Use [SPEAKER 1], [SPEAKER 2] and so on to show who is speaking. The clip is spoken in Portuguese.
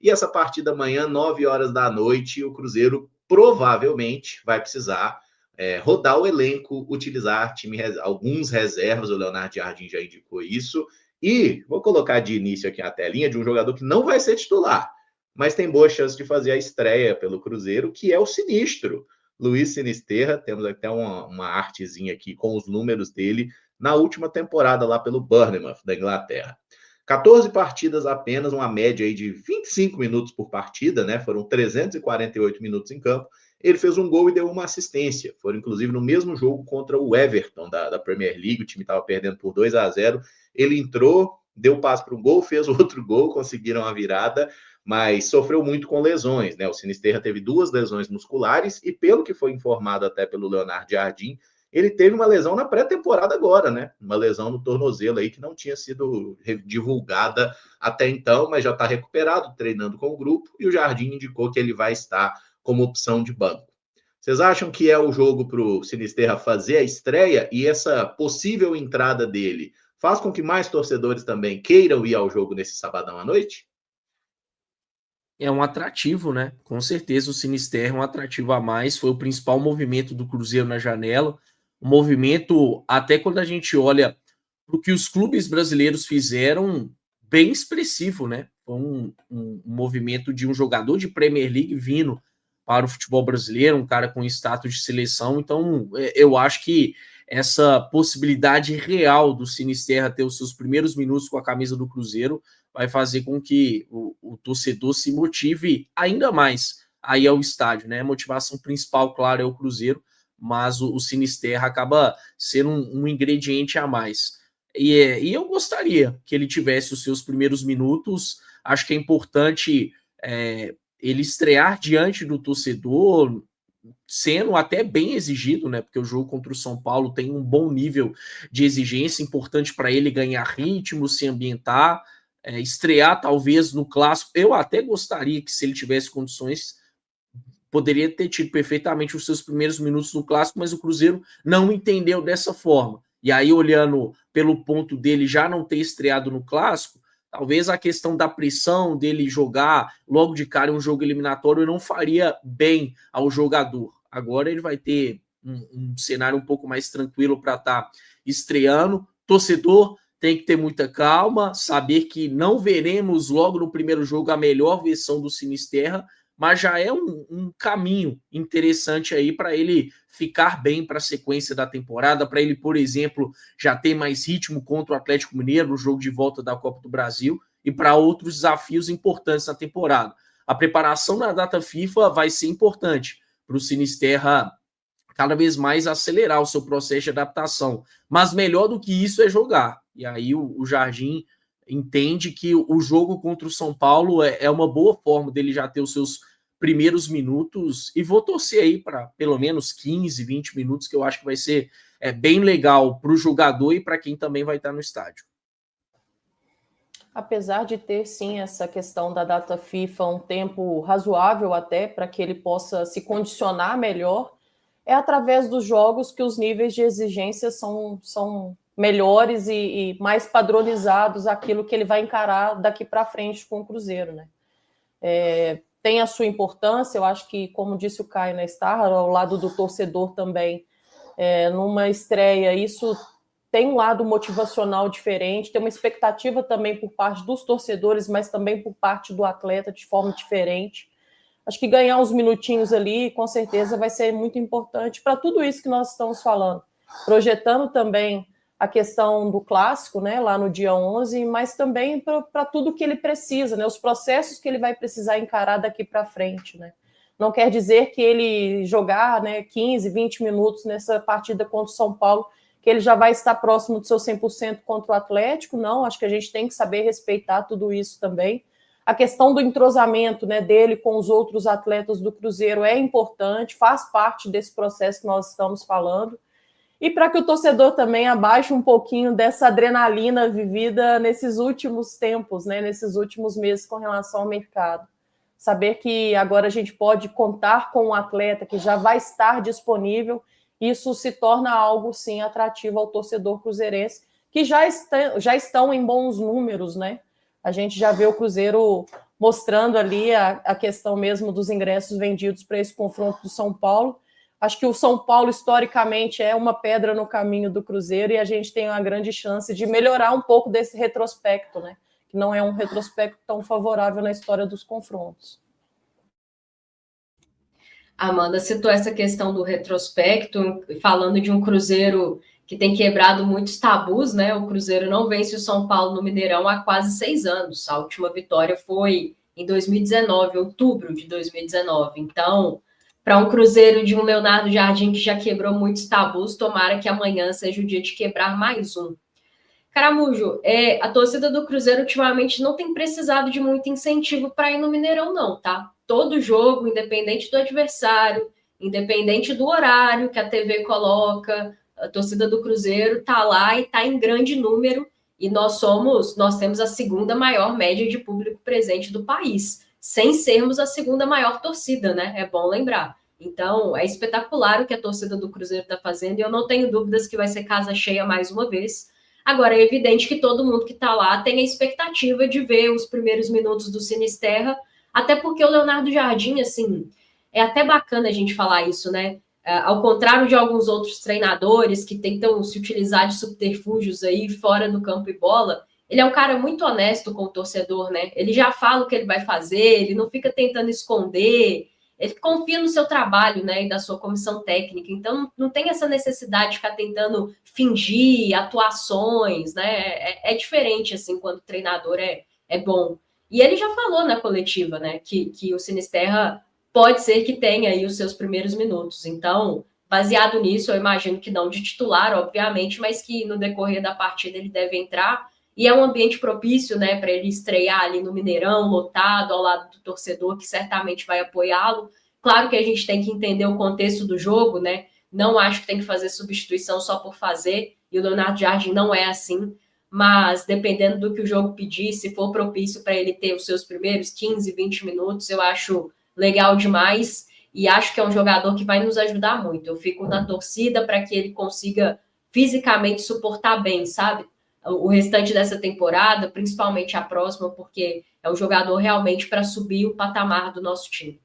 [SPEAKER 1] E essa partida amanhã, 9 horas da noite, o Cruzeiro provavelmente vai precisar rodar o elenco, utilizar alguns reservas, o Leonardo Jardim já indicou isso, e vou colocar de início aqui a telinha de um jogador que não vai ser titular, mas tem boa chance de fazer a estreia pelo Cruzeiro, que é o Sinistro, Luiz Sinisterra. Temos até uma artezinha aqui com os números dele na última temporada lá pelo Bournemouth, da Inglaterra. 14 partidas apenas, uma média aí de 25 minutos por partida, né? Foram 348 minutos em campo. Ele fez um gol e deu uma assistência. Foram, inclusive, no mesmo jogo contra o Everton da Premier League. O time estava perdendo por 2-0. Ele entrou, deu passe para o gol, fez outro gol, conseguiram a virada, mas sofreu muito com lesões, né? O Sinisterra teve 2 lesões musculares e, pelo que foi informado até pelo Leonardo Jardim, ele teve uma lesão na pré-temporada agora, né? Uma lesão no tornozelo aí que não tinha sido divulgada até então, mas já está recuperado, treinando com o grupo, e o Jardim indicou que ele vai estar como opção de banco. Vocês acham que é o jogo para o Sinisterra fazer a estreia e essa possível entrada dele faz com que mais torcedores também queiram ir ao jogo nesse sabadão à noite?
[SPEAKER 2] É um atrativo, né? Com certeza o Sinisterra é um atrativo a mais, foi o principal movimento do Cruzeiro na janela, um movimento, até quando a gente olha para o que os clubes brasileiros fizeram, bem expressivo, né? Foi um movimento de um jogador de Premier League vindo para o futebol brasileiro, um cara com status de seleção. Então, eu acho que essa possibilidade real do Sinisterra ter os seus primeiros minutos com a camisa do Cruzeiro vai fazer com que o torcedor se motive ainda mais aí ao estádio, né? A motivação principal, claro, é o Cruzeiro, mas o Sinisterra acaba sendo um ingrediente a mais. E eu gostaria que ele tivesse os seus primeiros minutos. Acho que é importante ele estrear diante do torcedor, sendo até bem exigido, né? Porque o jogo contra o São Paulo tem um bom nível de exigência, importante para ele ganhar ritmo, se ambientar, estrear talvez no clássico. Eu até gostaria que, se ele tivesse condições, poderia ter tido perfeitamente os seus primeiros minutos no clássico, mas o Cruzeiro não entendeu dessa forma. E aí, olhando pelo ponto dele já não ter estreado no clássico, talvez a questão da pressão dele jogar logo de cara um jogo eliminatório não faria bem ao jogador. Agora ele vai ter um cenário um pouco mais tranquilo para estar estreando. Torcedor tem que ter muita calma, saber que não veremos logo no primeiro jogo a melhor versão do Sinisterra, mas já é um caminho interessante aí para ele ficar bem para a sequência da temporada, para ele, por exemplo, já ter mais ritmo contra o Atlético Mineiro no jogo de volta da Copa do Brasil e para outros desafios importantes na temporada. A preparação na data FIFA vai ser importante para o Sinisterra cada vez mais acelerar o seu processo de adaptação, mas melhor do que isso é jogar. E aí o Jardim entende que o jogo contra o São Paulo é uma boa forma dele já ter os seus primeiros minutos, e vou torcer aí para pelo menos 15, 20 minutos, que eu acho que vai ser bem legal para o jogador e para quem também vai estar no estádio.
[SPEAKER 3] Apesar de ter, sim, essa questão da data FIFA, um tempo razoável até para que ele possa se condicionar melhor, é através dos jogos que os níveis de exigência são melhores e mais padronizados aquilo que ele vai encarar daqui para frente com o Cruzeiro, né? Tem a sua importância, eu acho que, como disse o Caio, né, estar ao lado do torcedor também, numa estreia, isso tem um lado motivacional diferente, tem uma expectativa também por parte dos torcedores, mas também por parte do atleta de forma diferente. Acho que ganhar uns minutinhos ali, com certeza, vai ser muito importante para tudo isso que nós estamos falando. Projetando também a questão do clássico, né, lá no dia 11, mas também para tudo que ele precisa, né, os processos que ele vai precisar encarar daqui para frente, né. Não quer dizer que ele jogar, né, 15, 20 minutos nessa partida contra o São Paulo, que ele já vai estar próximo do seu 100% contra o Atlético, não, acho que a gente tem que saber respeitar tudo isso também. A questão do entrosamento, né, dele com os outros atletas do Cruzeiro é importante, faz parte desse processo que nós estamos falando. E para que o torcedor também abaixe um pouquinho dessa adrenalina vivida nesses últimos tempos, né, nesses últimos meses com relação ao mercado. Saber que agora a gente pode contar com um atleta que já vai estar disponível, isso se torna algo, sim, atrativo ao torcedor cruzeirense, que já estão em bons números, né? A gente já vê o Cruzeiro mostrando ali a questão mesmo dos ingressos vendidos para esse confronto do São Paulo. Acho que o São Paulo, historicamente, é uma pedra no caminho do Cruzeiro e a gente tem uma grande chance de melhorar um pouco desse retrospecto, né? Que não é um retrospecto tão favorável na história dos confrontos.
[SPEAKER 4] A Amanda citou essa questão do retrospecto, falando de um Cruzeiro que tem quebrado muitos tabus, né? O Cruzeiro não vence o São Paulo no Mineirão há quase 6 anos. A última vitória foi em 2019, outubro de 2019. Então, para um Cruzeiro de um Leonardo Jardim que já quebrou muitos tabus, tomara que amanhã seja o dia de quebrar mais um. Caramujo, a torcida do Cruzeiro ultimamente não tem precisado de muito incentivo para ir no Mineirão, não, tá? Todo jogo, independente do adversário, independente do horário que a TV coloca, a torcida do Cruzeiro tá lá e tá em grande número, e nós temos a segunda maior média de público presente do país, sem sermos a segunda maior torcida, né? É bom lembrar. Então, é espetacular o que a torcida do Cruzeiro está fazendo, e eu não tenho dúvidas que vai ser casa cheia mais uma vez. Agora, é evidente que todo mundo que está lá tem a expectativa de ver os primeiros minutos do Sinisterra, até porque o Leonardo Jardim, assim, é até bacana a gente falar isso, né? Ao contrário de alguns outros treinadores que tentam se utilizar de subterfúgios aí fora do campo e bola, ele é um cara muito honesto com o torcedor, né? Ele já fala o que ele vai fazer, ele não fica tentando esconder, ele confia no seu trabalho, né, e da sua comissão técnica. Então, não tem essa necessidade de ficar tentando fingir atuações, né? É diferente, assim, quando o treinador é bom. E ele já falou na coletiva, né, que o Sinisterra pode ser que tenha aí os seus primeiros minutos. Então, baseado nisso, eu imagino que não de titular, obviamente, mas que no decorrer da partida ele deve entrar. E é um ambiente propício, né, para ele estrear ali no Mineirão, lotado, ao lado do torcedor, que certamente vai apoiá-lo. Claro que a gente tem que entender o contexto do jogo, né? Não acho que tem que fazer substituição só por fazer, e o Leonardo Jardim não é assim, mas dependendo do que o jogo pedir, se for propício para ele ter os seus primeiros 15, 20 minutos, eu acho legal demais, e acho que é um jogador que vai nos ajudar muito. Eu fico na torcida para que ele consiga fisicamente suportar bem, sabe? O restante dessa temporada, principalmente a próxima, porque é um jogador realmente para subir o patamar do nosso time.